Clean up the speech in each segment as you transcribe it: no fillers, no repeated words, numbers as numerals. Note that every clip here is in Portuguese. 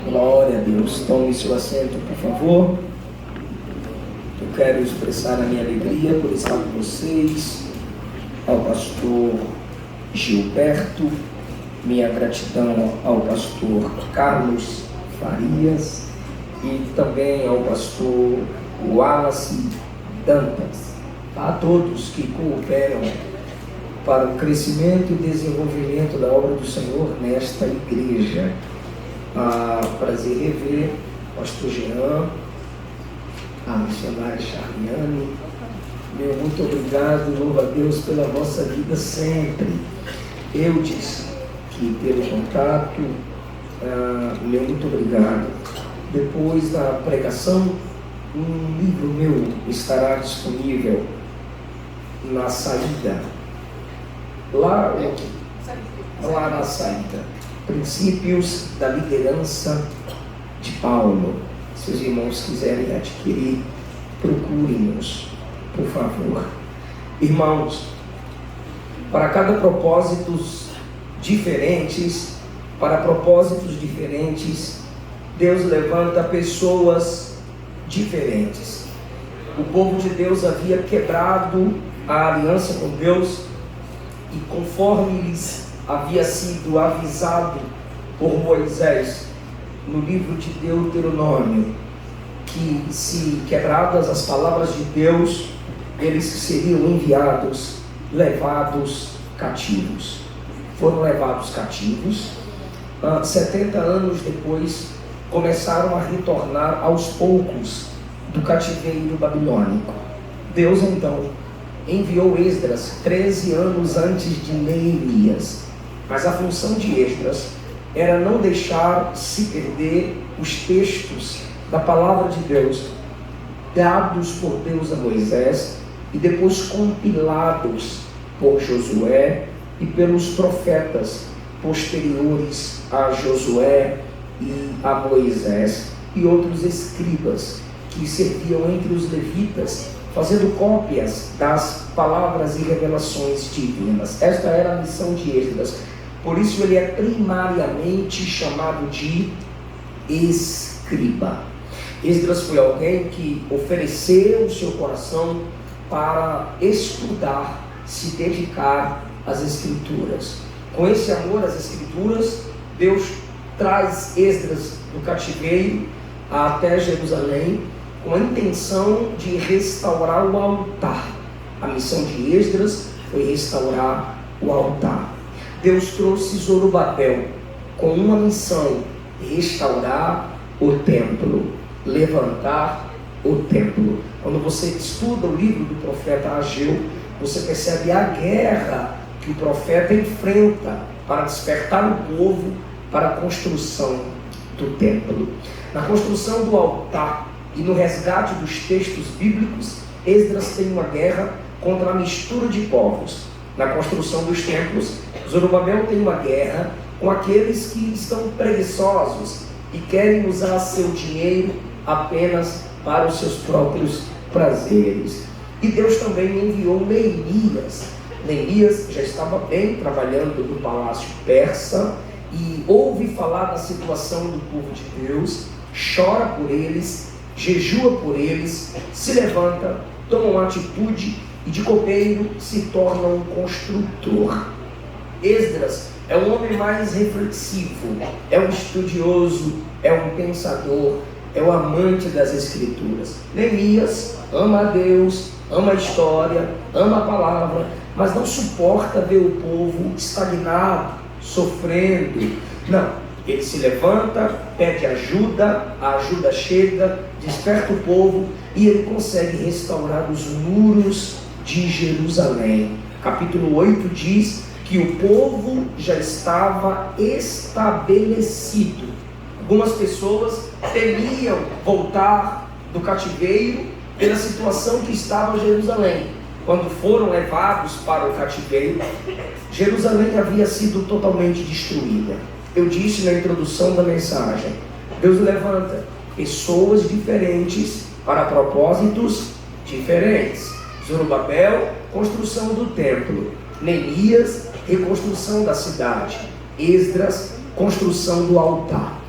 Glória a Deus. Tome seu assento, por favor. Eu quero expressar a minha alegria por estar com vocês, ao pastor Gilberto, minha gratidão ao pastor Carlos Farias e também ao pastor Wallace Dantas, a todos que cooperam para o crescimento e desenvolvimento da obra do Senhor nesta igreja. Prazer rever o pastor Jean, a missionária Charliane. Meu muito obrigado, louvo a Deus pela vossa vida sempre. Eudes, que pelo contato, meu muito obrigado. Depois da pregação, um livro meu estará disponível na saída, lá na saída. Princípios da liderança de Paulo. Se os irmãos quiserem adquirir, procurem-nos, por favor. Irmãos, para propósitos diferentes, Deus levanta pessoas diferentes. O povo de Deus havia quebrado a aliança com Deus e, conforme lhes havia sido avisado por Moisés no livro de Deuteronômio, que se quebradas as palavras de Deus, eles seriam enviados, levados cativos. Foram levados cativos. 70 anos depois, começaram a retornar aos poucos do cativeiro babilônico. Deus então enviou Esdras 13 anos antes de Neemias. Mas a função de Esdras era não deixar se perder os textos da palavra de Deus, dados por Deus a Moisés e depois compilados por Josué e pelos profetas posteriores a Josué e a Moisés e outros escribas que serviam entre os levitas, fazendo cópias das palavras e revelações divinas. Esta era a missão de Esdras. Por isso ele é primariamente chamado de escriba. Esdras foi alguém que ofereceu o seu coração para estudar, se dedicar às Escrituras. Com esse amor às Escrituras, Deus traz Esdras do cativeiro até Jerusalém com a intenção de restaurar o altar. A missão de Esdras foi restaurar o altar. Deus trouxe Zorobabel com uma missão: restaurar o templo, levantar o templo. Quando você estuda o livro do profeta Ageu, você percebe a guerra que o profeta enfrenta para despertar o povo para a construção do templo. Na construção do altar e no resgate dos textos bíblicos, Esdras tem uma guerra contra a mistura de povos. Na construção dos templos, Zorobabel tem uma guerra com aqueles que estão preguiçosos e querem usar seu dinheiro apenas para os seus próprios prazeres. E Deus também enviou Neemias. Neemias já estava bem trabalhando no palácio persa e ouve falar da situação do povo de Deus, chora por eles, jejua por eles, se levanta, toma uma atitude e de copeiro se torna um construtor. Esdras é um homem mais reflexivo, é um estudioso, é um pensador, é o amante das Escrituras. Neemias ama a Deus, ama a história, ama a palavra, mas não suporta ver o povo estagnado, sofrendo. Não, ele se levanta, pede ajuda, a ajuda chega, desperta o povo e ele consegue restaurar os muros de Jerusalém. Capítulo 8 diz que o povo já estava estabelecido. Algumas pessoas temiam voltar do cativeiro pela situação que estava Jerusalém. Quando foram levados para o cativeiro, Jerusalém havia sido totalmente destruída. Eu disse na introdução da mensagem, Deus levanta pessoas diferentes para propósitos diferentes. Zorobabel, construção do templo. Neemias, reconstrução da cidade. Esdras, construção do altar.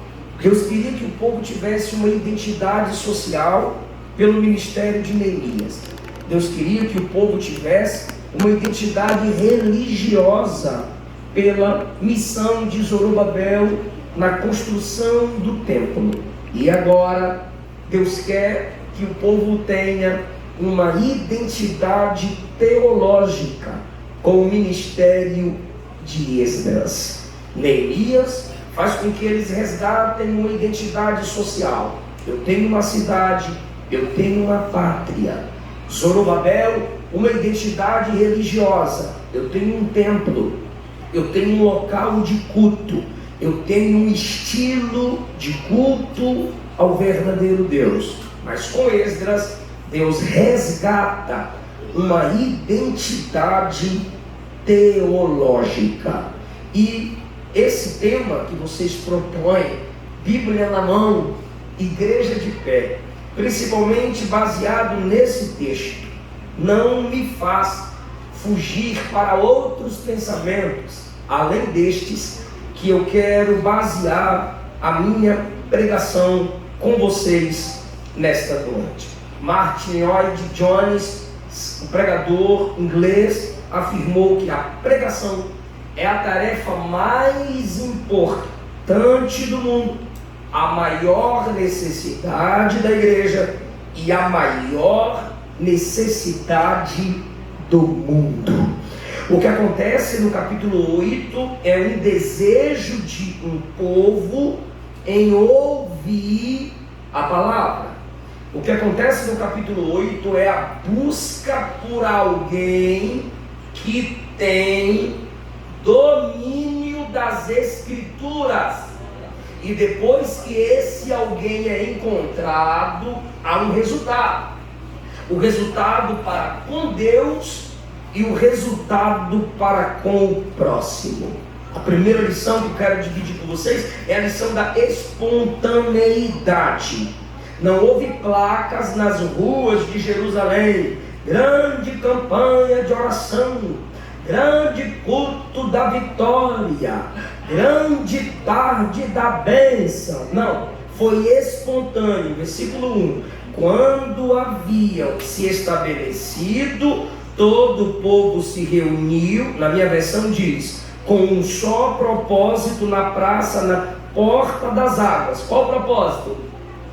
Deus queria que o povo tivesse uma identidade social pelo ministério de Neemias. Deus queria que o povo tivesse uma identidade religiosa pela missão de Zorobabel na construção do templo. E agora Deus quer que o povo tenha uma identidade teológica com o ministério de Esdras. Neemias faz com que eles resgatem uma identidade social. Eu tenho uma cidade, eu tenho uma pátria. Zorobabel, uma identidade religiosa. Eu tenho um templo, eu tenho um local de culto, eu tenho um estilo de culto ao verdadeiro Deus. Mas com Esdras, Deus resgata uma identidade teológica. E esse tema que vocês propõem, Bíblia na mão, igreja de pé, principalmente baseado nesse texto, não me faz fugir para outros pensamentos, além destes, que eu quero basear a minha pregação com vocês nesta noite. Martin Lloyd-Jones, um pregador inglês, afirmou que a pregação é a tarefa mais importante do mundo, a maior necessidade da igreja e a maior necessidade do mundo. O que acontece no capítulo 8 é um desejo de um povo em ouvir a palavra. O que acontece no capítulo 8 é a busca por alguém que tem domínio das Escrituras. E depois que esse alguém é encontrado, há um resultado. O resultado para com Deus e o resultado para com o próximo. A primeira lição que eu quero dividir com vocês é a lição da espontaneidade. Não houve placas nas ruas de Jerusalém, grande campanha de oração, grande culto da vitória, grande tarde da bênção. Não, foi espontâneo. Versículo 1: quando haviam se estabelecido, todo o povo se reuniu, na minha versão diz, com um só propósito na praça, na porta das águas. Qual o propósito?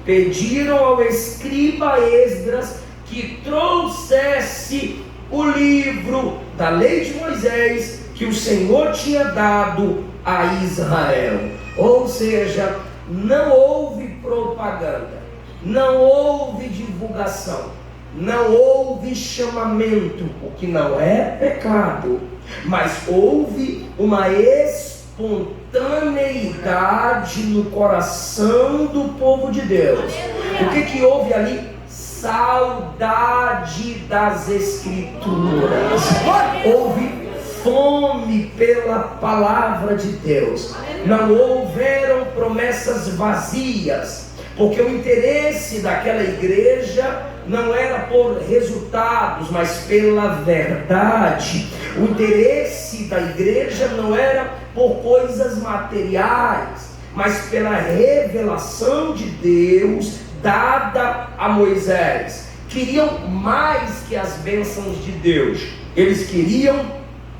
Pediram ao escriba Esdras que trouxesse o livro da lei de Moisés que o Senhor tinha dado a Israel. Ou seja, não houve propaganda, não houve divulgação, não houve chamamento, o que não é pecado, mas houve uma espontaneidade no coração do povo de Deus. O que houve ali? Saudade das Escrituras. Houve fome pela palavra de Deus. Não houveram promessas vazias, porque o interesse daquela igreja não era por resultados, mas pela verdade. O interesse da igreja não era por coisas materiais, mas pela revelação de Deus dada a Moisés. Queriam mais que as bênçãos de Deus, eles queriam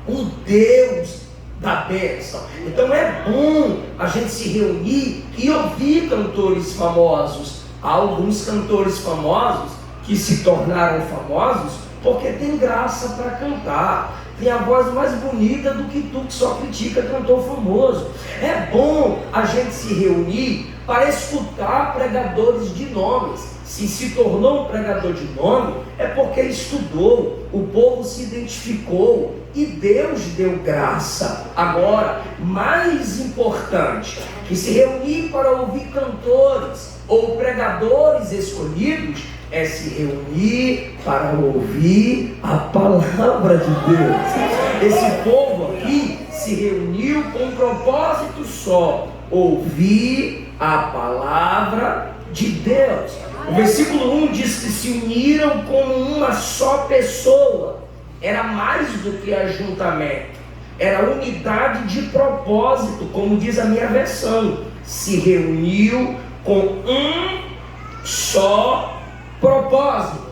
o Deus da bênção. Então é bom a gente se reunir e ouvir cantores famosos. Há alguns cantores famosos que se tornaram famosos porque tem graça para cantar, tem a voz mais bonita do que tu que só critica cantor famoso. É bom a gente se reunir para escutar pregadores de nomes. Se tornou um pregador de nome, é porque estudou, o povo se identificou e Deus deu graça. Agora, mais importante que se reunir para ouvir cantores ou pregadores escolhidos, é se reunir para ouvir a palavra de Deus. Esse povo aqui se reuniu com um propósito só: ouvir a palavra de Deus. O versículo 1 diz que se uniram como uma só pessoa. Era mais do que ajuntamento, era unidade de propósito, como diz a minha versão. se reuniu com um só propósito.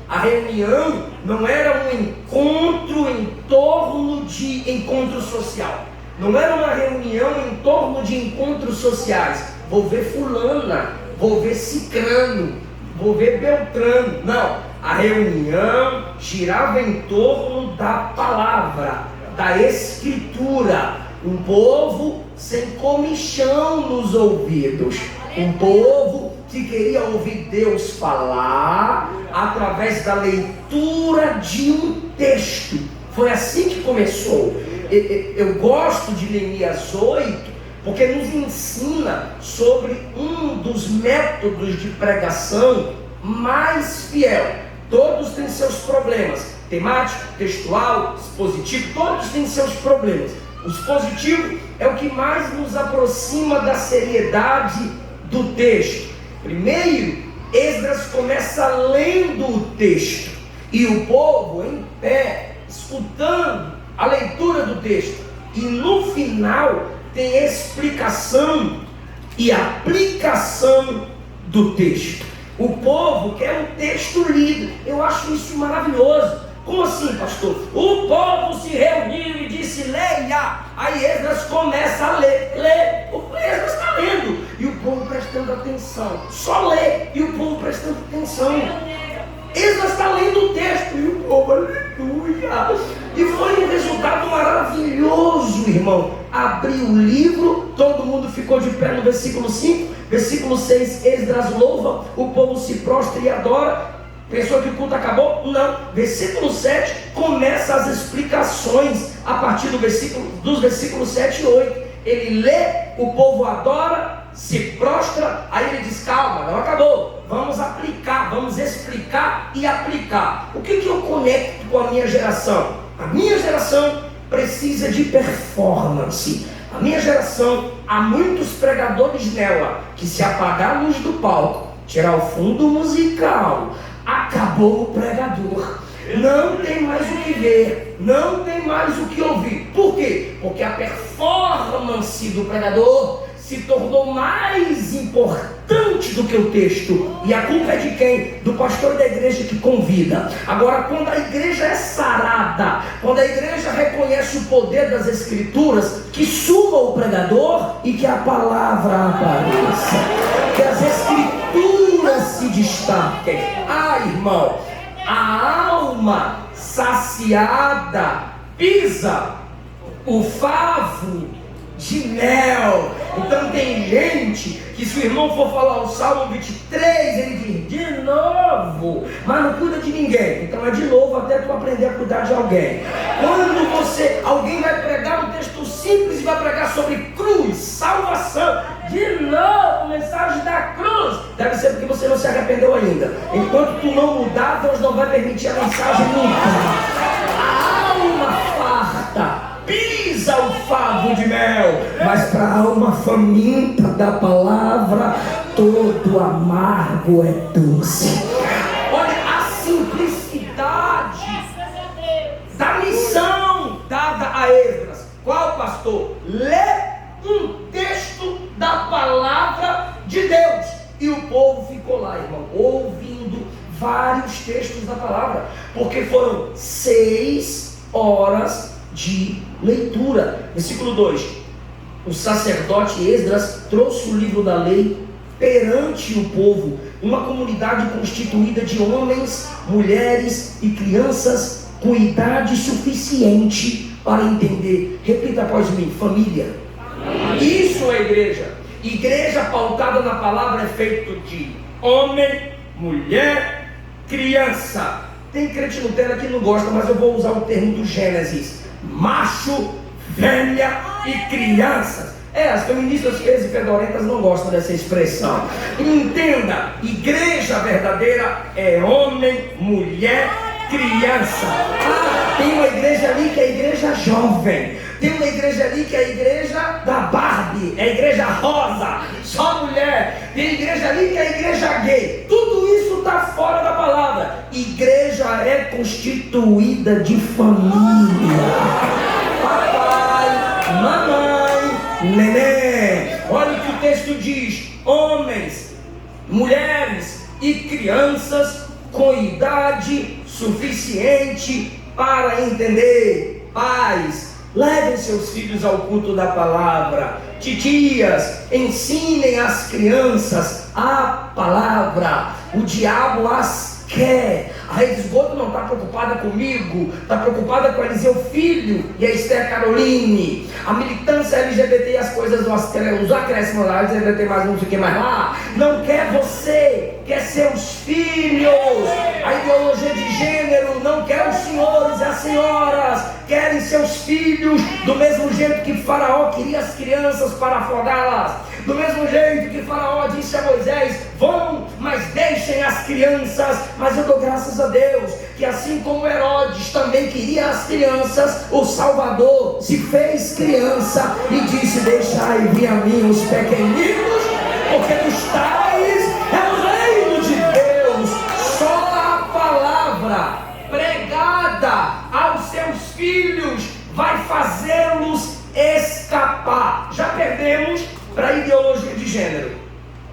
A reunião não era um encontro em torno de encontro social. Não era uma reunião em torno de encontros sociais. Vou ver fulana, vou ver cicrano, vou ver beltrano. Não, a reunião girava em torno da palavra, da escritura. Um povo sem comichão nos ouvidos. Um povo que queria ouvir Deus falar através da leitura de um texto. Foi assim que começou. Eu gosto de Neemias 8, porque nos ensina sobre um dos métodos de pregação mais fiel. Todos têm seus problemas, temático, textual, expositivo, todos têm seus problemas. O expositivo é o que mais nos aproxima da seriedade do texto. Primeiro, Esdras começa lendo o texto, e o povo em pé, escutando a leitura do texto, e no final tem explicação e aplicação do texto. O povo quer um texto lido. Eu acho isso maravilhoso. Como assim, pastor? O povo se reuniu e disse: leia. Aí Esdras começa a ler. O Esdras está lendo e o povo prestando atenção. Só lê e o povo prestando atenção. Esdras está lendo o texto e o povo, aleluia. E foi um resultado maravilhoso, irmão. Abriu o livro, todo mundo ficou de pé no versículo 5. Versículo 6, Esdras louva, o povo se prostra e adora. Pensou que o culto acabou? Não. Versículo 7 começa as explicações a partir dos versículos 7 e 8. Ele lê, o povo adora, se prostra, aí ele diz: calma, não acabou, vamos aplicar, vamos explicar e aplicar. O que eu conecto com a minha geração? A minha geração precisa de performance. A minha geração, há muitos pregadores nela que, se apagar a luz do palco, tirar o fundo musical, acabou o pregador. Não tem mais o que ver, não tem mais o que ouvir. Por quê? Porque a performance do pregador se tornou mais importante do que o texto. E a culpa é de quem? Do pastor da igreja que convida. Agora, quando a igreja é sarada, quando a igreja reconhece o poder das escrituras, que suba o pregador e que a palavra apareça, que as escrituras se destaquem. Irmão, a alma saciada pisa o favo de mel. Então tem gente que, se o irmão for falar o Salmo 23, ele diz de novo, mas não cuida de ninguém. Então é de novo até tu aprender a cuidar de alguém. Quando alguém vai pregar um texto simples e vai pregar sobre cruz, salvação, de novo, mensagem da cruz, deve ser porque você não se arrependeu ainda. Enquanto tu não mudar, Deus não vai permitir a mensagem nunca. A alma farta pisa o favo de mel, mas para a alma faminta da palavra, todo amargo é doce. Olha a simplicidade da missão dada a Esdras. Qual, pastor? Lê um texto da palavra de Deus. E o povo ficou lá, irmão, ouvindo vários textos da palavra, porque foram 6 horas de leitura. Versículo 2: o sacerdote Esdras trouxe o livro da lei perante o povo, uma comunidade constituída de homens, mulheres e crianças com idade suficiente para entender. Repita após mim: família. Isso é igreja. Igreja pautada na palavra é feito de homem, mulher, criança. Tem crente Nutella que não gosta, mas eu vou usar o termo do Gênesis: macho, velha e crianças. As feministas feias e fedorentas não gostam dessa expressão. Entenda, igreja verdadeira é homem, mulher, criança. Tem uma igreja ali que é a igreja jovem. Tem uma igreja ali que é a igreja da Barbie, é a igreja rosa, só mulher. Tem igreja ali que é a igreja gay. Tudo isso está fora da palavra. Igreja é constituída de família. Papai, mamãe, neném. Olha o que o texto homens, mulheres e crianças com idade suficiente para entender. Pais, levem seus filhos ao culto da palavra. Titias, ensinem as crianças a palavra. O diabo as quer. A Rede Esgoto não está preocupada comigo, está preocupada com Eliseu Filho e a Esther Caroline. A militância LGBT e as coisas, os acréscimos lá, LGBT mais não sei o que mais lá, não quer você, quer seus filhos. A ideologia de gênero não quer os senhores e as senhoras, querem seus filhos, do mesmo jeito que Faraó queria as crianças para afogá-las, do mesmo jeito que Faraó disse a Moisés: vão, mas deixem as crianças. Mas eu dou graças a Deus que assim como Herodes também queria as crianças, o Salvador se fez criança e disse: deixai vir a mim os pequeninos, porque dos tais é o reino de Deus. Só a palavra pregada aos seus filhos vai fazê-los escapar. Já perdemos para a ideologia de gênero,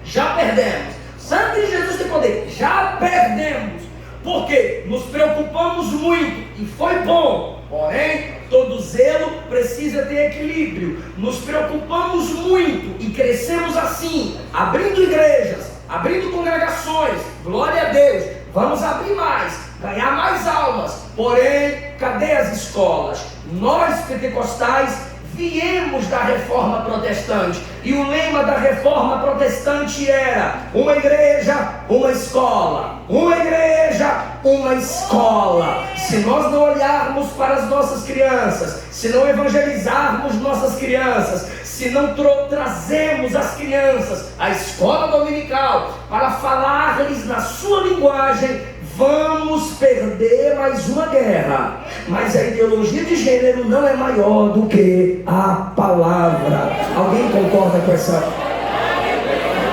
já perdemos. Santo de Jesus tem poder, já perdemos, porque nos preocupamos muito, e foi bom, porém, todo zelo precisa ter equilíbrio. Nos preocupamos muito e crescemos assim, abrindo igrejas, abrindo congregações, glória a Deus, vamos abrir mais, ganhar mais almas, porém, cadê as escolas? Nós pentecostais viemos da reforma protestante, e o lema da reforma protestante era: uma igreja, uma escola, uma igreja, uma escola. Se nós não olharmos para as nossas crianças, se não evangelizarmos nossas crianças, se não trazemos as crianças à escola dominical para falar-lhes na sua linguagem, vamos perder mais uma guerra. Mas a ideologia de gênero não é maior do que a palavra. Alguém concorda com essa?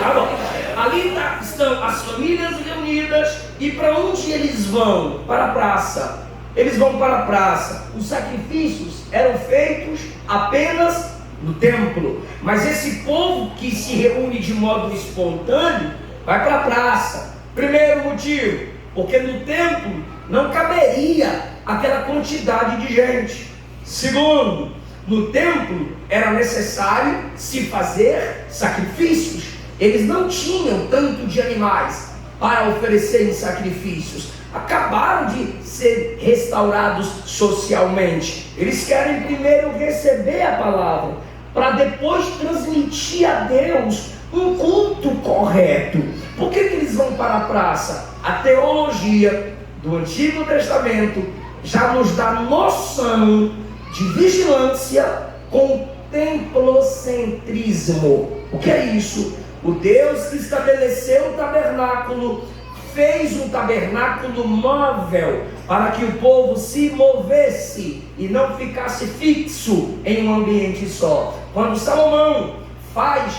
Tá bom. Ali estão as famílias reunidas, e para onde eles vão? Para a praça. Eles vão para a praça. Os sacrifícios eram feitos apenas no templo, mas esse povo que se reúne de modo espontâneo vai para a praça. Primeiro motivo, porque no templo não caberia aquela quantidade de gente. Segundo, no templo era necessário se fazer sacrifícios. Eles não tinham tanto de animais para oferecer em sacrifícios. Acabaram de ser restaurados socialmente. Eles querem primeiro receber a palavra, para depois transmitir a Deus um culto correto. Por que eles vão para a praça? A teologia do Antigo Testamento já nos dá noção de vigilância com templocentrismo. O que é isso? O Deus que estabeleceu o tabernáculo fez um tabernáculo móvel para que o povo se movesse e não ficasse fixo em um ambiente só. Quando Salomão faz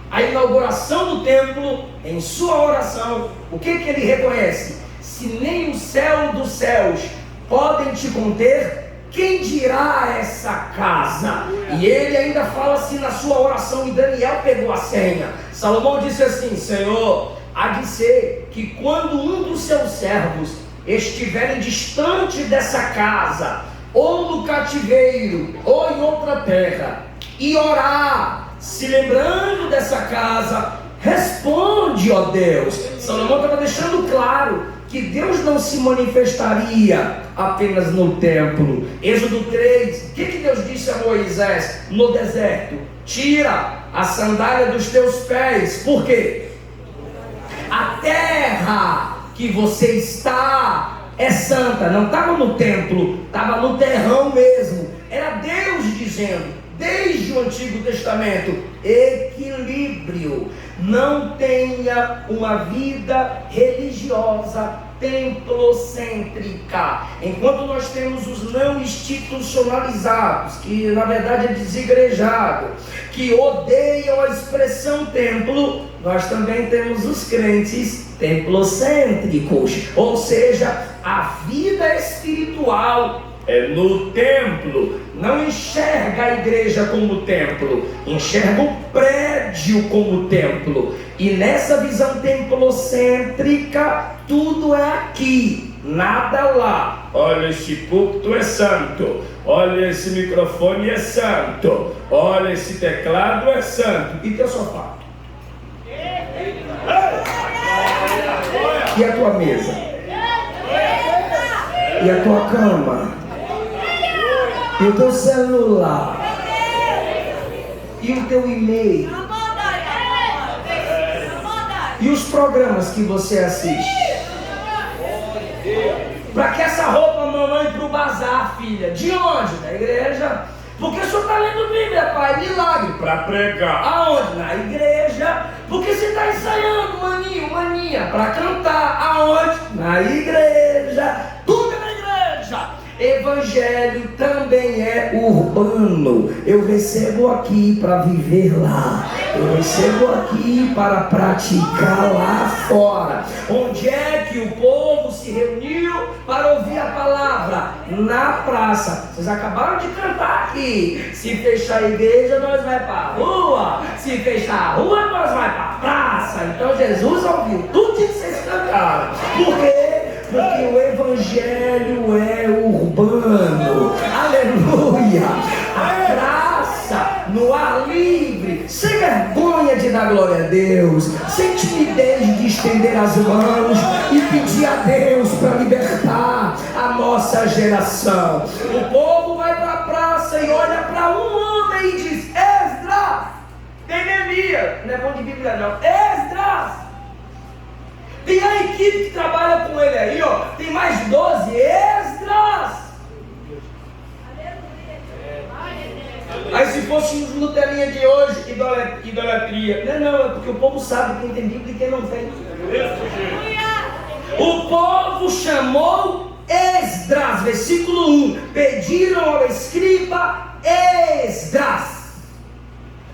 a inauguração do templo, em sua oração, o que ele reconhece? Se nem o céu dos céus podem te conter, quem dirá essa casa? E ele ainda fala assim na sua oração, e Daniel pegou a senha. Salomão disse assim: Senhor, há de ser que quando um dos seus servos estiverem distante dessa casa, ou no cativeiro, ou em outra terra, e orar, se lembrando dessa casa, responde, ó Deus. Salomão estava deixando claro que Deus não se manifestaria apenas no templo. Êxodo 3, o que Deus disse a Moisés no deserto? Tira a sandália dos teus pés. Por quê? A terra que você está é santa. Não estava no templo, estava no terrão mesmo. Era Deus dizendo, desde o Antigo Testamento: equilíbrio. Não tenha uma vida religiosa templocêntrica. Enquanto nós temos os não institucionalizados, que na verdade é desigrejado, que odeiam a expressão templo, nós também temos os crentes templocêntricos, ou seja, a vida espiritual é no templo. Não enxerga a igreja como templo, enxerga o prédio como templo. E nessa visão templocêntrica, tudo é aqui, nada lá. Olha, esse púlpito é santo, olha, esse microfone é santo, olha, esse teclado é santo. E teu sofá? E a tua mesa? E a tua cama? E o teu celular? E o teu e-mail? E os programas que você assiste? Para que essa roupa, mamãe, para o bazar, filha? De onde? Da igreja. Porque o senhor está lendo Bíblia, pai, milagre. Para pregar. Aonde? Na igreja. Porque você está ensaiando, maninho, maninha, para cantar. Aonde? Na igreja. Tudo é na igreja. Evangelho também é urbano. Eu recebo aqui para viver lá. Eu recebo aqui para praticar lá fora. Onde é que o povo se reuniu para ouvir a palavra? Na praça. Vocês acabaram de cantar aqui. Se fechar a igreja, nós vai para a rua. Se fechar a rua, nós vai para a praça. Então Jesus ouviu tudo que vocês cantaram. Por quê? Porque o evangelho é urbano. Aleluia. A praça, no ar livre, sem vergonha de dar glória a Deus, sem timidez de estender as mãos e pedir a Deus para libertar a nossa geração. O povo vai para a praça e olha para um homem e diz: Esdras, Neemias, não é bom de Bíblia não, Esdras. Tem a equipe que trabalha com ele aí, ó. Tem mais 12 Esdras. Aí se fosse os Nutelinha de hoje, idolatria. Não, é porque o povo sabe quem tem Bíblia e quem não tem. O povo chamou Esdras, versículo 1. Pediram ao escriba Esdras.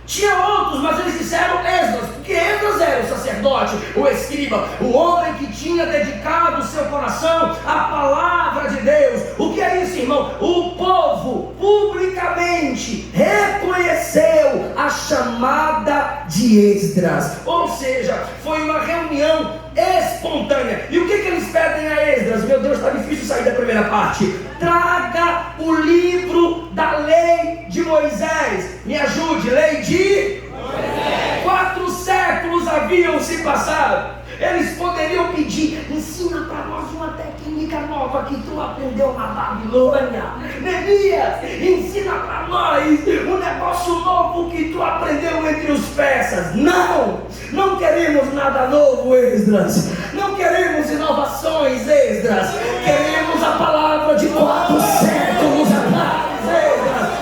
Tinha outros, mas eles disseram Esdras, porque Esdras era o sacerdote, o escriba, o homem que tinha dedicado o seu coração à palavra de Deus. O que é isso, irmão? O povo publicamente reconheceu a chamada de Esdras, ou seja, foi uma reunião espontânea. E o que eles pedem a Esdras? Meu Deus, está difícil sair da primeira parte. Traga o livro da lei de Moisés. Me ajude, lei de Moisés. 4 séculos haviam se passado. Eles poderiam pedir: ensina para nós uma técnica nova que tu aprendeu na Babilônia. Neemias, ensina para nós um negócio novo que tu aprendeu entre os persas. Não queremos nada novo, Esdras. Não queremos inovações, Esdras. Queremos a palavra de 4 séculos atrás, Esdras.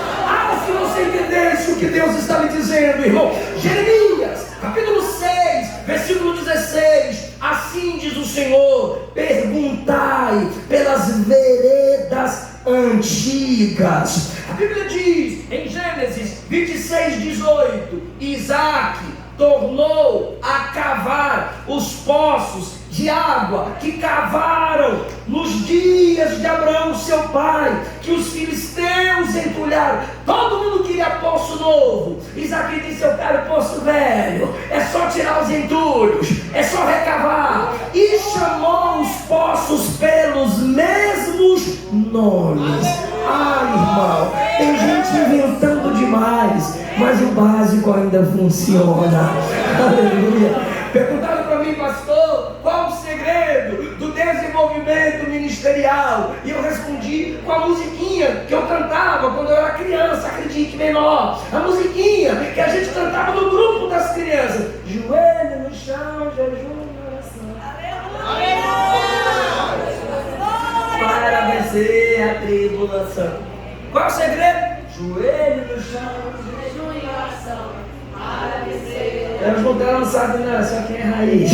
Se você entendesse o que Deus está lhe dizendo, irmão. Jeremias, capítulo 6, versículo 16. Assim diz o Senhor: perguntai pelas veredas antigas. A Bíblia diz em Gênesis 26, 18: Isaac tornou a cavar os poços de água que cavaram nos dias de Abraão, seu pai, que os filisteus entulharam. Todo mundo queria poço novo. Isaac disse: eu quero poço velho. É só tirar os entulhos, é só recavar. E chamou os poços pelos mesmos nomes. Irmão, tem gente inventando demais, mas o básico ainda funciona. Aleluia. Perguntaram para mim: pastor, qual o segredo do desenvolvimento ministerial? E eu respondi com a musiquinha que eu cantava quando eu era criança, acredite, menor. A musiquinha que a gente cantava no grupo das crianças: joelho no chão, jejum e oração. Aleluia! Para vencer a tribulação. Qual é o segredo? Joelho no chão, jejum e oração. Elas não deram, sabe, não, só quem é raiz.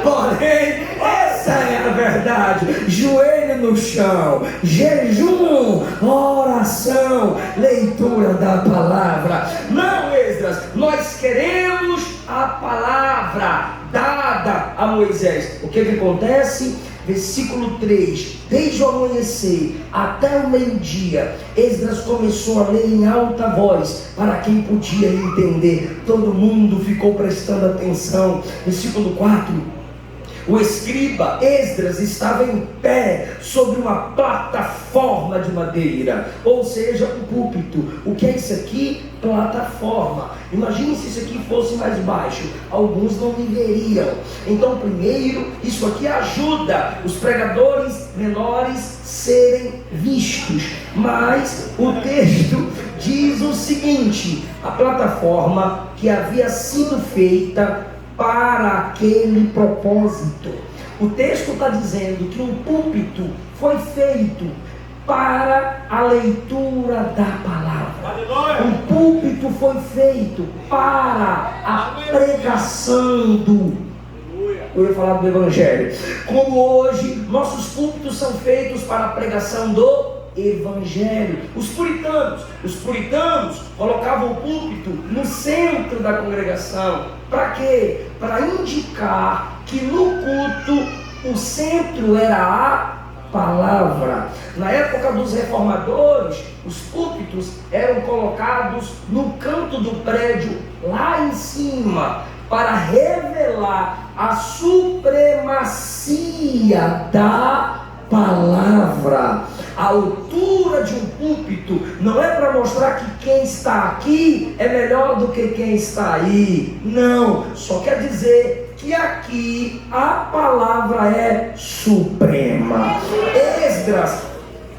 Porém, essa é a verdade. Joelho no chão, jejum, oração, leitura da palavra. Não, Esdras, nós queremos a palavra dada a Moisés. O que acontece? versículo 3, desde o amanhecer até o meio-dia, Esdras começou a ler em alta voz, para quem podia entender. Todo mundo ficou prestando atenção. Versículo 4, o escriba Esdras estava em pé sobre uma plataforma de madeira, ou seja, um púlpito. O que é isso aqui? Plataforma. Imagine se isso aqui fosse mais baixo, alguns não me veriam. Então, primeiro, isso aqui ajuda os pregadores menores serem vistos. Mas o texto diz o seguinte: a plataforma que havia sido feita para aquele propósito. O texto está dizendo que um púlpito foi feito para a leitura da palavra. Um púlpito foi feito para a pregação eu ia falar do evangelho. Como hoje nossos púlpitos são feitos para a pregação do evangelho. Os puritanos colocavam o púlpito no centro da congregação. Para quê? Para indicar que no culto o centro era a palavra. Na época dos reformadores, os púlpitos eram colocados no canto do prédio, lá em cima, para revelar a supremacia da palavra. A altura de um púlpito não é para mostrar que quem está aqui é melhor do que quem está aí. Não, só quer dizer que aqui a palavra é suprema. Esdras,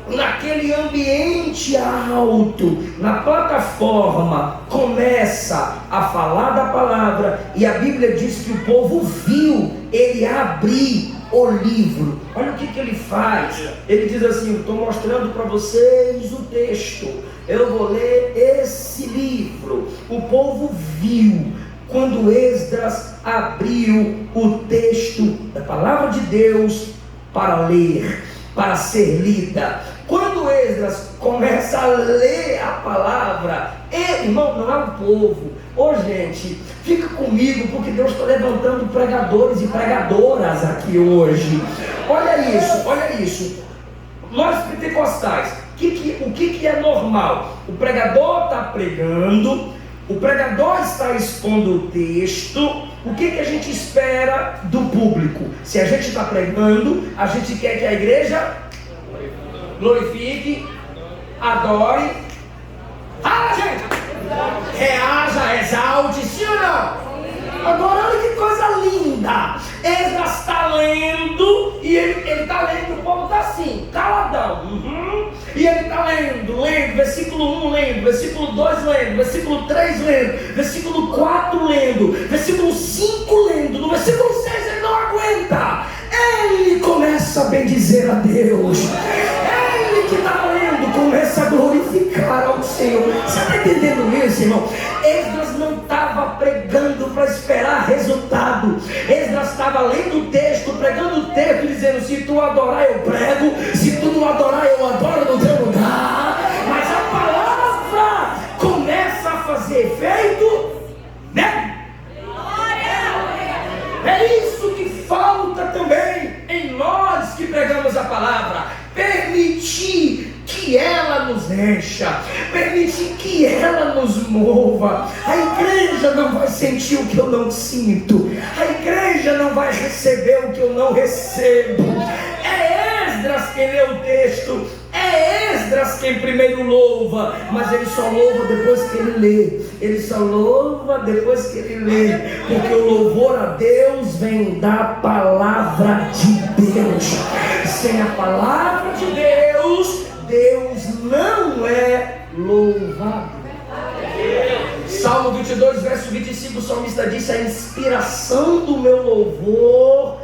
naquele ambiente alto, na plataforma, começa a falar da palavra, e a Bíblia diz que o povo viu ele abrir o livro. Olha o que ele faz. Ele diz assim: estou mostrando para vocês o texto, eu vou ler esse livro. O povo viu quando Esdras abriu o texto da palavra de Deus para ler, para ser lida. Quando Esdras começa a ler a palavra, irmão, não é o povo. Gente, fica comigo, porque Deus está levantando pregadores e pregadoras aqui hoje. Olha isso. Nós pentecostais, o que é normal? O pregador está pregando, o pregador está expondo o texto. O que a gente espera do público? Se a gente está pregando, a gente quer que a igreja glorifique, adore, fala, gente, reaja, exalte, sim ou não? Agora olha que coisa linda. Esdras está lendo, e ele está lendo, o povo está assim, caladão. E ele está lendo, versículo 1 lendo, versículo 2 lendo, versículo 3 lendo, versículo 4 lendo, versículo 5 lendo, no versículo 6 ele não aguenta. Ele começa a bendizer a Deus. Ele que está lendo começa a glorificar ao Senhor. Você está entendendo isso, irmão? Esdras não estava pregando para esperar resultado. Esdras estava lendo o texto, pregando o texto, dizendo: se tu adorar eu prego, se tu não adorar eu adoro no teu lugar. Mas a palavra começa a fazer efeito, né? É isso que falta também em nós que pregamos a palavra. Permitir que ela nos encha, permitir que ela nos mova. A igreja não vai sentir o que eu não sinto, a igreja não vai receber o que eu não recebo. É Esdras quem lê o texto, é Esdras quem primeiro louva, mas ele só louva depois que ele lê. Ele só louva depois que ele lê, porque o louvor a Deus vem da palavra de Deus. Sem a palavra de Deus, Deus não é louvado. Salmo 22, verso 25, o salmista disse: a inspiração do meu louvor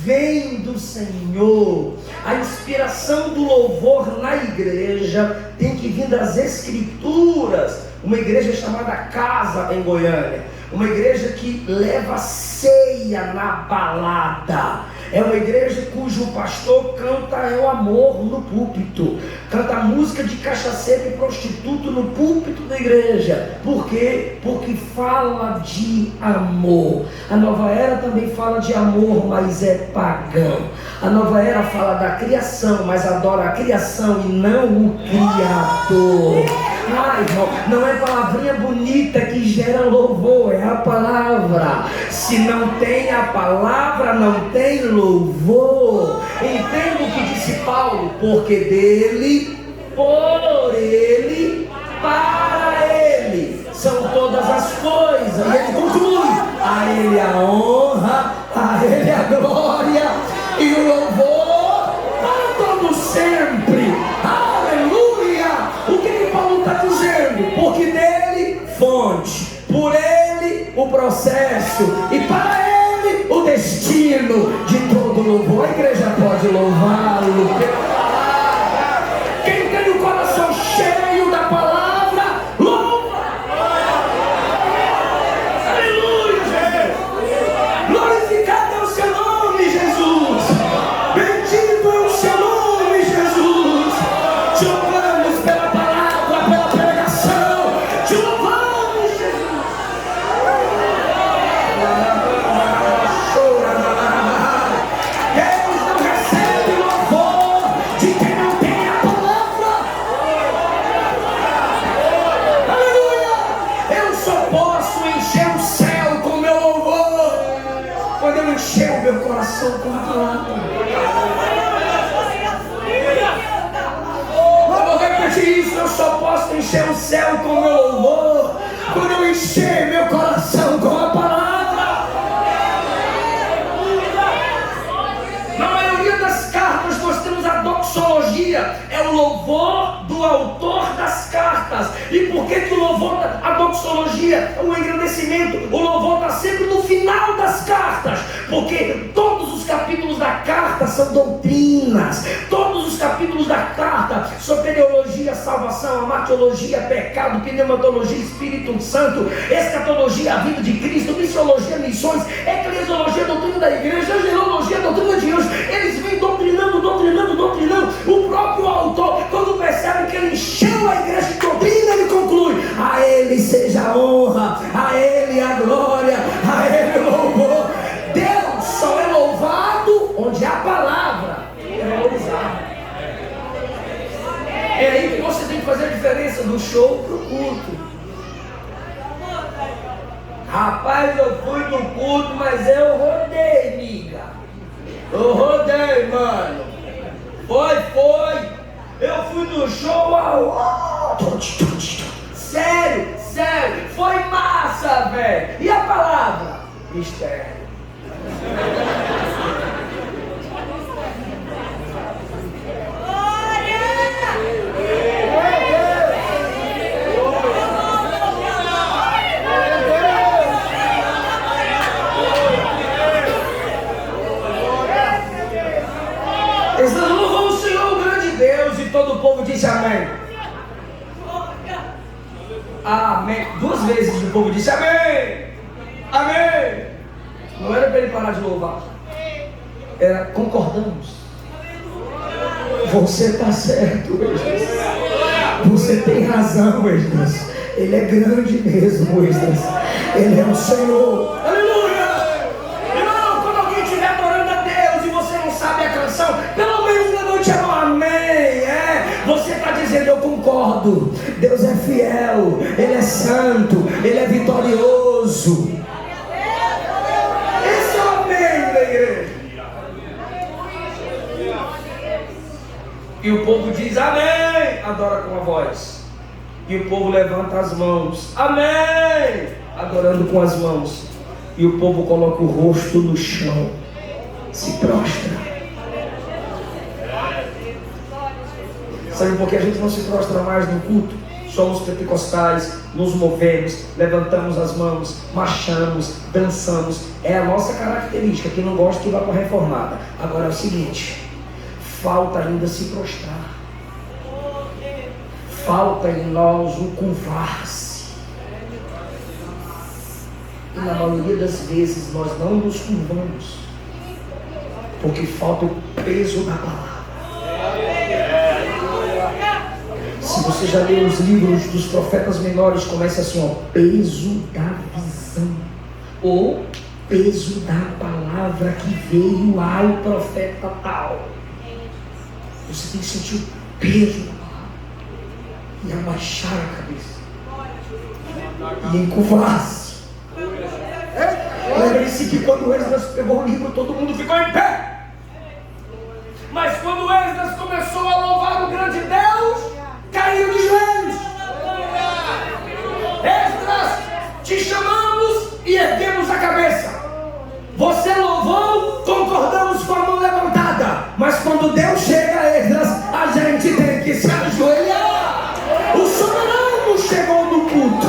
vem do Senhor. A inspiração do louvor na igreja tem que vir das Escrituras. Uma igreja chamada Casa em Goiânia, uma igreja que leva ceia na balada. É uma igreja cujo pastor canta o amor no púlpito, canta música de cachaceiro e prostituto no púlpito da igreja. Por quê? Porque fala de amor. A nova era também fala de amor, mas é pagão. A nova era fala da criação, mas adora a criação e não o Criador. Ai, irmão, não é palavrinha bonita que gera louvor, é a palavra. Se não tem a palavra, não tem louvor. Entenda o que disse Paulo: porque dele, por ele, para ele são todas as coisas. E ele conclui: a ele a honra, a ele a glória e o louvor para todo sempre. Aleluia! O que Paulo está dizendo? Porque dele fonte, por ele o processo e para ele o destino de todo louvor. A igreja pode louvá-lo pela palavra. Quem tem o coração cheio da palavra, louva. Aleluia, Jesus. Glorificado é o seu nome, Jesus. Bendito é o seu nome, Jesus. Te louvamos pela palavra, pela pregação. Te louvamos, Jesus. Deus não recebe louvor de quem não tem a palavra. Aleluia. Eu só posso encher o céu com meu louvor quando eu encher o meu coração com a palavra. Eu vou repetir isso: eu só posso encher o céu com meu louvor quando eu encher meu coração com a palavra. Na maioria das cartas nós temos a doxologia, é o louvor do autor das cartas. E por que o louvor, a doxologia, o engrandecimento, o louvor está sempre no final das cartas? Porque todos os capítulos da carta são doutrinas, todos os capítulos da carta, soteriologia, salvação, amartiologia, pecado, pneumatologia, Espírito Santo, escatologia, a vida de Cristo, missiologia, missões, eclesiologia, doutrina da igreja, angelologia, doutrina de anjos. Eles vêm doutrinando. O próprio autor, quando percebe que ele encheu a igreja de doutrina, ele conclui: a ele seja a honra, a ele a glória, a ele o louvor. Deus só é louvado onde a palavra é valorizada. É aí que você tem que fazer a diferença do show para o culto. Rapaz, eu fui no culto, mas eu rodei, miga. Eu rodei, mano. Foi. Eu fui no show. Sério. Foi massa, velho. E a palavra? Mistério. Eles louvam o Senhor, o grande Deus, e todo o povo disse amém. Amém. 2 vezes o povo disse amém. Amém. Não era para ele parar de louvar, era concordamos. Você está certo, Esdras. Você tem razão, Esdras. Ele é grande mesmo, Esdras. Ele é o Senhor. Aleluia. Irmão, quando alguém estiver adorando a Deus e você não sabe a canção, pelo menos levante a mão. Amém. Você está dizendo: eu concordo. Deus é fiel. Ele é santo. Ele é vitorioso. Esse é o amém da igreja. E o povo diz amém, adora com a voz. E o povo levanta as mãos, amém, adorando com as mãos. E o povo coloca o rosto no chão, se prostra. Sabe por que a gente não se prostra mais no culto? Somos pentecostais, nos movemos, levantamos as mãos, marchamos, dançamos. É a nossa característica. Quem não gosta que vá para a reformada. Agora é o seguinte: falta ainda se prostrar. Falta em nós um curvar-se. E na maioria das vezes nós não nos curvamos. Porque falta o peso da palavra. Se você já leu os livros dos profetas menores, começa assim, ó, peso da visão, ou peso da palavra que veio ao profeta tal. Você tem que sentir o peso da palavra e abaixar a cabeça e encurvar-se. Lembre-se que quando Esdras pegou o livro, todo mundo ficou em pé. Mas quando Esdras começou a louvar o grande Deus, caiu de joelhos. Esdras, te chamamos e erguemos a cabeça. Você louvou, concordamos com a mão levantada. Mas quando Deus chega, Esdras, a gente tem que se ajoelhar. O soberano chegou no culto.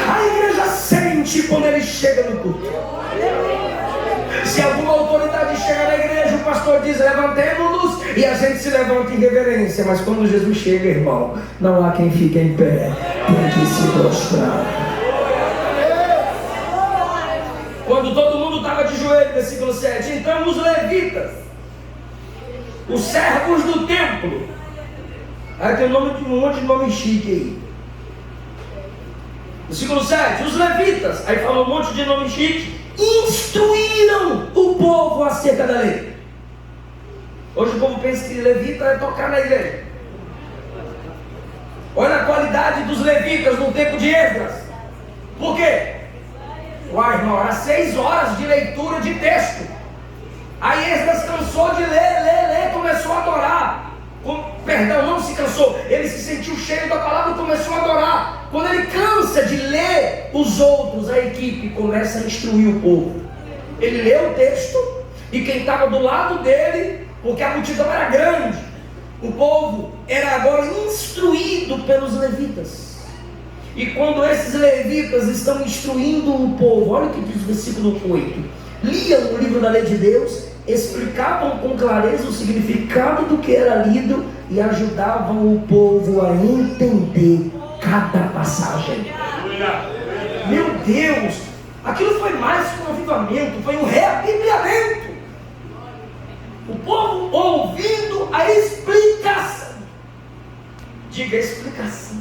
A igreja sente quando ele chega no culto. Se alguma autoridade chega na igreja, o pastor diz, levantemos-nos, e a gente se levanta em reverência. Mas quando Jesus chega, irmão, não há quem fique em pé, tem que se prostrar. Quando todo mundo estava de joelho, versículo 7, então os levitas, os servos do templo, aí tem um monte de nome chique aí. Versículo 7, os levitas, aí fala um monte de nome chique, instruíram o povo acerca da lei. Hoje o povo pensa que levita é tocar na igreja. Olha a qualidade dos levitas no tempo de Esdras. Por quê? Uai, irmão, era 6 horas de leitura de texto. Aí Esdras cansou de ler, começou a adorar. Perdão, não se cansou, ele se sentiu cheio da palavra e começou a adorar. Quando ele cansa de ler os outros, a equipe começa a instruir o povo. Ele leu o texto e quem estava do lado dele, porque a multidão era grande, o povo era agora instruído pelos levitas. E quando esses levitas estão instruindo o povo, olha o que diz o versículo 8: liam o livro da lei de Deus, explicavam com clareza o significado do que era lido e ajudavam o povo a entender cada passagem. Meu Deus, aquilo foi mais que um avivamento, foi um reabibliamento. O povo ouvindo a explicação. Diga explicação.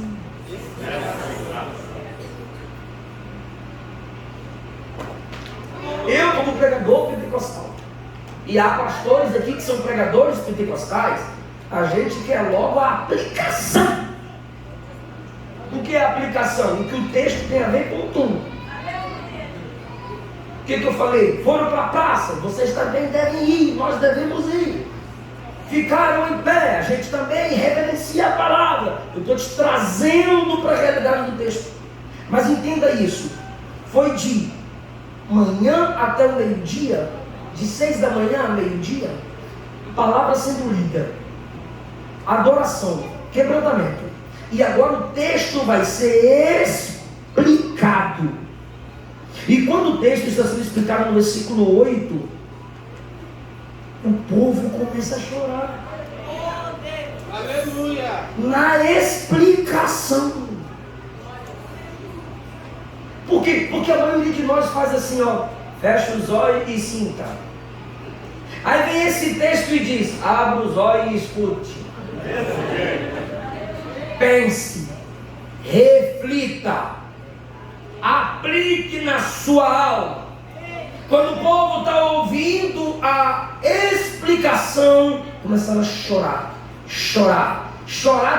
Eu, como pregador pentecostal, e há pastores aqui que são pregadores pentecostais, a gente quer logo a aplicação. O que é a aplicação? O que o texto tem a ver com tudo. O que eu falei? Foram para a praça, vocês também devem ir, nós devemos ir. Ficaram em pé, a gente também reverencia a palavra. Eu estou te trazendo para a realidade do texto. Mas entenda isso, foi de manhã até o meio-dia, de 6 da manhã a meio-dia, palavra sendo lida, adoração, quebrantamento. E agora o texto vai ser explicado. E quando o texto está sendo explicado no versículo 8, o povo começa a chorar. Aleluia! Na explicação. Por quê? Porque a maioria de nós faz assim, ó, fecha os olhos e sinta. Aí vem esse texto e diz, abra os olhos e escute. Pense, reflita, aplique na sua alma. Quando o povo está ouvindo a explicação, começaram a chorar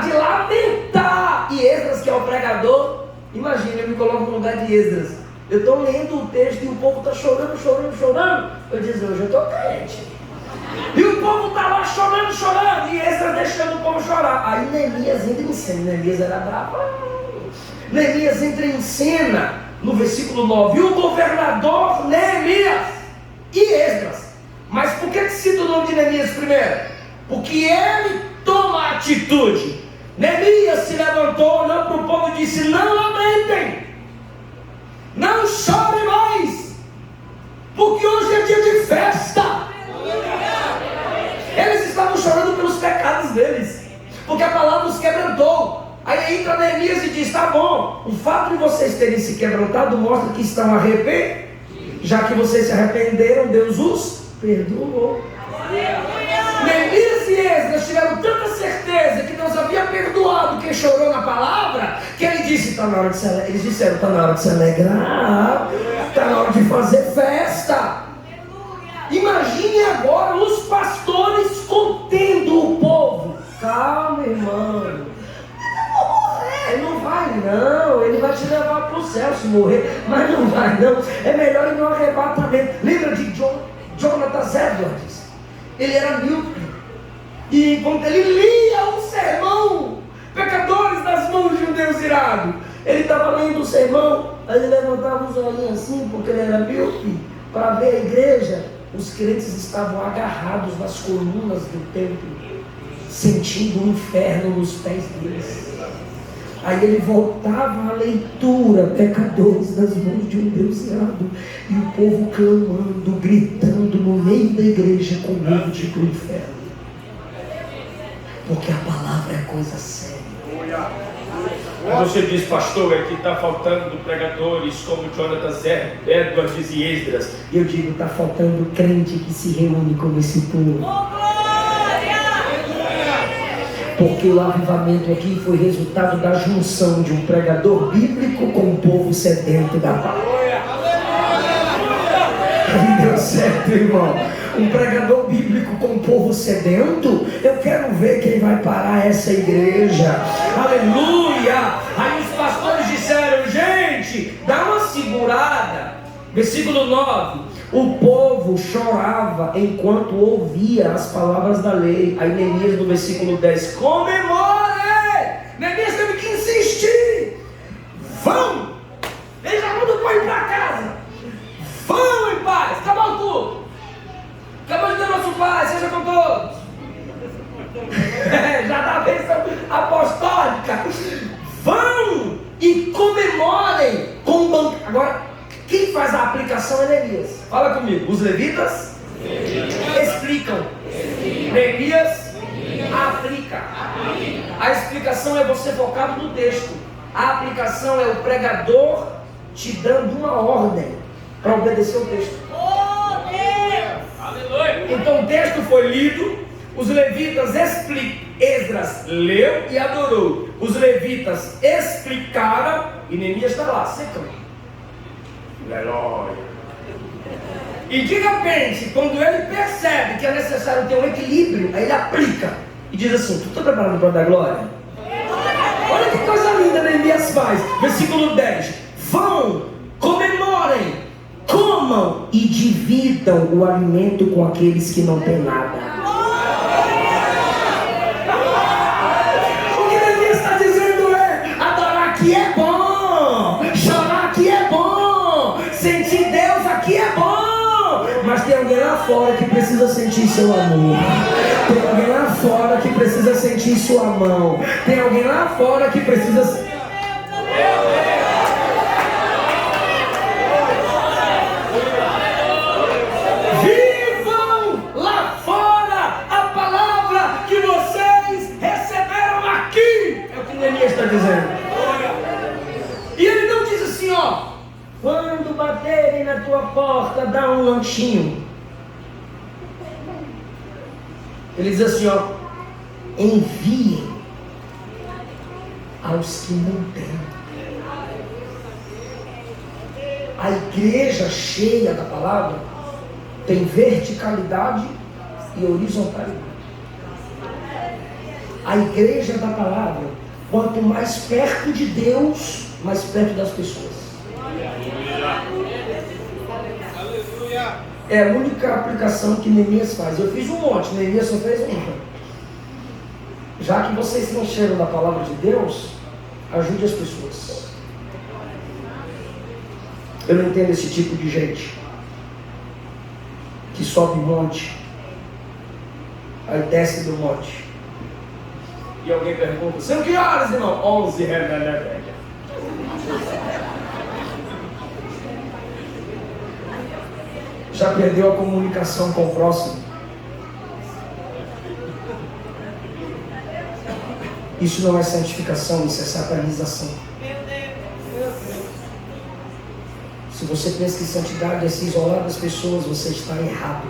de lamentar. E Esdras, que é o pregador, imagina, eu me coloco no lugar de Esdras. Eu estou lendo o texto e o povo está chorando. Eu disse, hoje eu estou crente. E o povo está lá chorando, e Esdras deixando o povo chorar. Aí Neemias entra em cena. Neemias era bravo. Neemias entra em cena no versículo 9. E o governador Neemias e Esdras. Mas por que cita o nome de Neemias primeiro? Porque ele toma a atitude. Neemias se levantou, olhou para o povo e disse, não lamentem, não chorem mais, porque hoje é dia de festa. Eles estavam chorando pelos pecados deles, porque a palavra os quebrantou. Aí entra Neemias e diz, tá bom, o fato de vocês terem se quebrantado mostra que estão arrependidos. Já que vocês se arrependeram, Deus os perdoou. Neemias e Esdras tiveram tanta certeza que Deus havia perdoado quem chorou na palavra, que ele disse, eles disseram, está na hora de se alegrar, está na hora de fazer festa. Imagine agora os pastores contendo o povo. Calma, irmão, ele não vai não, ele vai te levar para o céu se morrer, mas não vai não, é melhor ir no arrebatamento. Lembra de Jonathan Edwards? Ele era míope, e enquanto ele lia o sermão, pecadores das mãos de um Deus irado, ele estava lendo o sermão, aí ele levantava os olhinhos assim, porque ele era míope, para ver a igreja. Os crentes estavam agarrados nas colunas do templo, sentindo o inferno nos pés deles. Aí ele voltava à leitura, pecadores das mãos de um Deus irado, e o povo clamando, gritando no meio da igreja com medo de ir para o inferno. Porque a palavra é coisa séria. Aí você diz, pastor, é que está faltando pregadores como Jonathan Edwards e Esdras. E eu digo, está faltando crente que se reúne com esse povo. Porque o avivamento aqui foi resultado da junção de um pregador bíblico com um povo sedento da palavra. Aí deu certo, irmão. Um pregador bíblico com um povo sedento. Eu quero ver quem vai parar essa igreja. Aleluia! Aí os pastores disseram, gente, dá uma segurada. Versículo 9. O povo chorava enquanto ouvia as palavras da lei. Aí Neemias no versículo 10, comemore! Neemias teve que insistir. Vão! Ele já mandou para ir para casa. Vão em paz, acabou tudo. Acabou de dar nosso Pai, seja com todos. Já dá a bênção apostólica. Vão e comemorem com banco. Agora, quem faz a aplicação é Neemias. Fala comigo. Os levitas explicam. Neemias aplica. A explicação é você focado no texto. A aplicação é o pregador te dando uma ordem para obedecer o texto. Então o texto foi lido, os levitas Esdras leu e adorou. Os levitas explicaram e Neemias está lá, secando. Aleluia. E de repente, quando ele percebe que é necessário ter um equilíbrio, aí ele aplica e diz assim: tu está preparado para dar glória? Olha que coisa linda Neemias faz. Versículo 10: vão, comemorem, comam e dividam o alimento com aqueles que não têm nada. O que Neemias está dizendo é: adorar aqui é bom, chorar aqui é bom, sentir Deus aqui é bom, mas tem alguém lá fora que precisa sentir seu amor. Tem alguém lá fora que precisa sentir sua mão. Tem alguém lá fora que precisa... Está dizendo. E ele não diz assim, ó: quando baterem na tua porta, dá um lanchinho. Ele diz assim, ó: enviem aos que não têm. A igreja cheia da palavra tem verticalidade e horizontalidade. A igreja da palavra, quanto mais perto de Deus, mais perto das pessoas. É a única aplicação que Neemias faz. Eu fiz um monte, Neemias só fez uma. Já que vocês se encheram da palavra de Deus, ajude as pessoas. Eu não entendo esse tipo de gente que sobe um monte, aí desce do monte. E alguém pergunta: são que horas, irmão? 11 velha. Já perdeu a comunicação com o próximo? Isso não é santificação, isso é sacralização. Se você pensa que santidade é se isolar das pessoas, você está errado.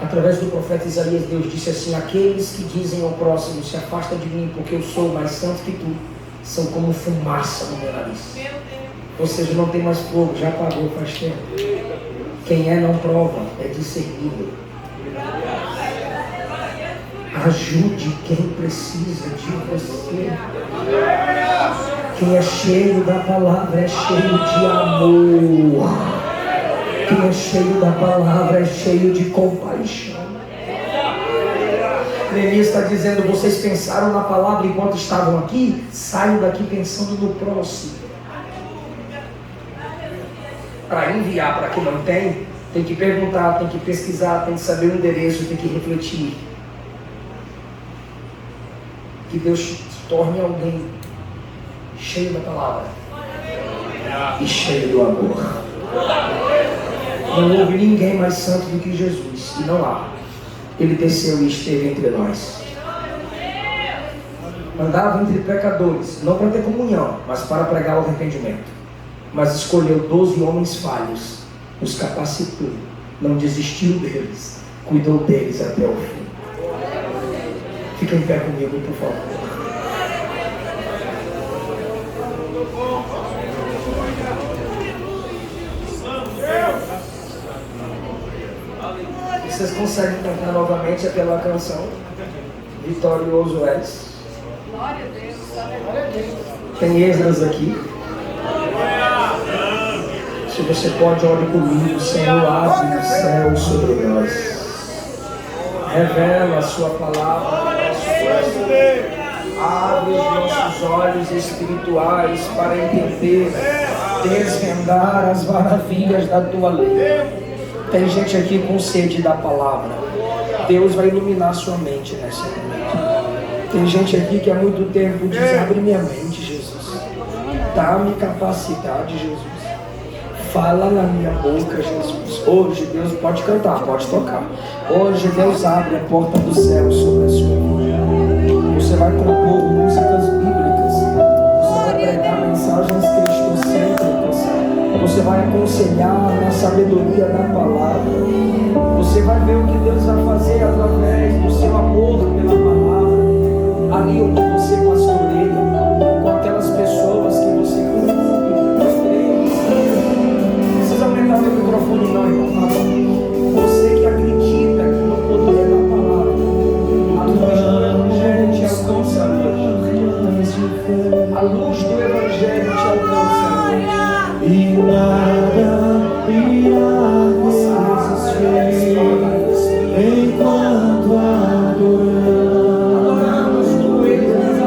Através do profeta Isaías, Deus disse assim: aqueles que dizem ao próximo, se afasta de mim, porque eu sou mais santo que tu, são como fumaça no meu nariz. Ou seja, não tem mais fogo, já apagou faz tempo. Quem é não prova, é discernível. Ajude quem precisa de você. Quem é cheio da palavra é cheio de amor. Quem é cheio da palavra é cheio de compaixão. Neemias está dizendo: vocês pensaram na palavra enquanto estavam aqui? Saiam daqui pensando no próximo. Para enviar para quem não tem que perguntar, tem que pesquisar, tem que saber o endereço, tem que refletir. Que Deus te torne alguém cheio da palavra e cheio do amor. Não houve ninguém mais santo do que Jesus, e não há. Ele desceu e esteve entre nós. Andava entre pecadores, não para ter comunhão, mas para pregar o arrependimento. Mas escolheu 12 homens falhos, os capacitou, não desistiu deles, cuidou deles até o fim. Fica em pé comigo, por favor. Vocês conseguem cantar novamente aquela canção? Vitorioso és. Glória a Deus. Tem Esdras aqui. Se você pode, ore comigo. Senhor, abre o céu sobre nós. Revela a sua palavra. Abre os nossos olhos espirituais para entender, desvendar as maravilhas da tua lei. Tem gente aqui com sede da palavra. Deus vai iluminar sua mente nessa noite. Tem gente aqui que há muito tempo diz: abre minha mente, Jesus. Dá-me capacidade, Jesus. Fala na minha boca, Jesus. Hoje Deus pode cantar, pode tocar. Hoje Deus abre a porta do céu sobre a sua vida. Você vai compor músicas bíblicas. Você vai pregar mensagens cristocêntricas. Você vai aconselhar na sabedoria da palavra. Você vai ver o que Deus vai fazer através do seu amor pela palavra. Ali onde você pastoreia, com aquelas pessoas que você não precisa aumentar o microfone não, irmão, tá bom? Você que acredita que no poder da palavra, a luz do Evangelho te alcança hoje. A luz do Evangelho te alcança hoje. E nada irá nos desfez enquanto adoramos. Adoramos no Ele.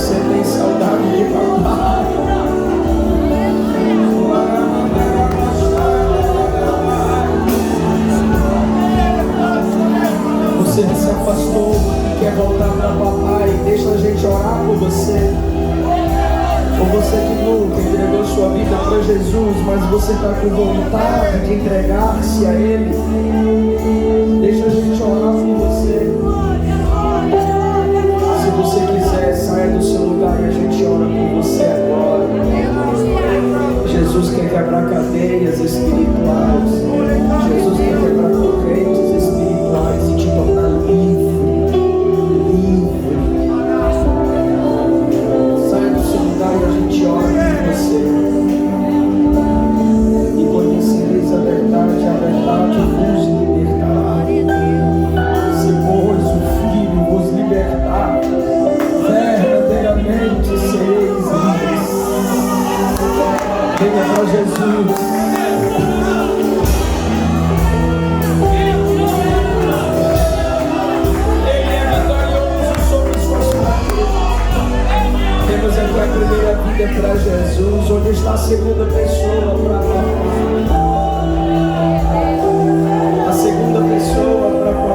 você tem saudade de papai. Você se afastou, quer voltar para papai, deixa a gente orar por você. Ou você que nunca entregou sua vida para Jesus, mas você está com vontade de entregar-se a Ele, deixa a gente orar por você. Se você quiser, saia do seu lugar e a gente ora por você agora. Jesus quer quebrar cadeias espirituais. Jesus quer quebrar correntes espirituais e te tornar livre. Saia do seu lugar e a gente ora por você. E conhecereis a verdade vos libertará. Se pois o Filho vos libertar, verdadeiramente sereis livres. Venha para Jesus. Temos aqui a primeira vida para Jesus. Onde está a segunda pessoa para papai? A segunda pessoa para papai.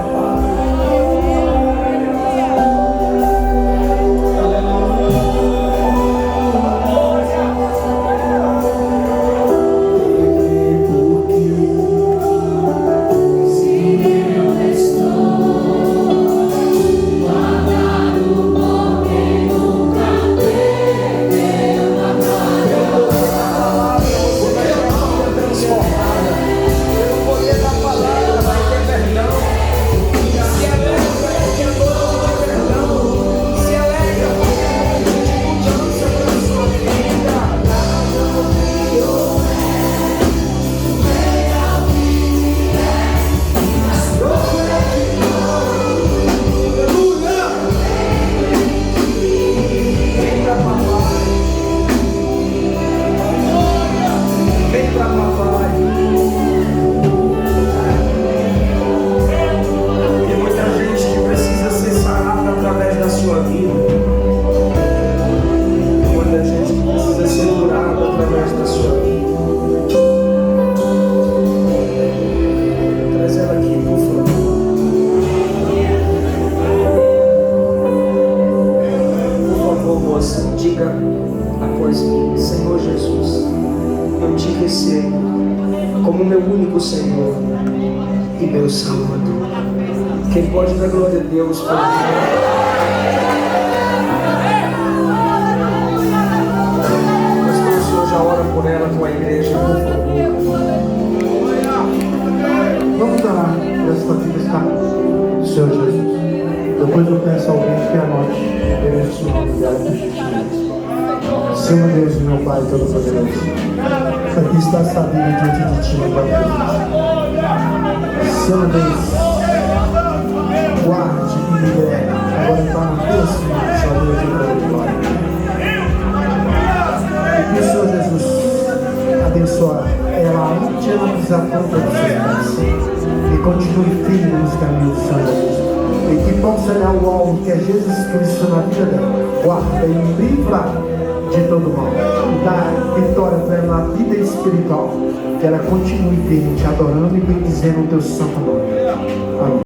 Diga após mim: Senhor Jesus, eu te recebo como meu único Senhor e meu Salvador. Quem pode dar glória a Deus por mim? Mas o Senhor já ora por ela com a igreja, por favor. Vamos orar para essa vida estar, Senhor Jesus. Depois eu peço a alguém que anote o endereço e a justiça. Senhor Deus e meu Pai Todo-Poderoso, aqui está essa vida diante de Ti, meu Pai. Senhor Deus, guarde e libere. Agora está na Tua saúde e glória. E que o Senhor Jesus abençoe ela onde ela pisar a ponta dos seus pés. E continue firme nos caminhos do Senhor Jesus. E que possa olhar o alvo que é Jesus Cristo na vida dela. Guarda e livra de todo mal. E dá vitória para ela na vida espiritual. Que ela continue firme, te adorando e bendizendo o teu santo nome. Amém.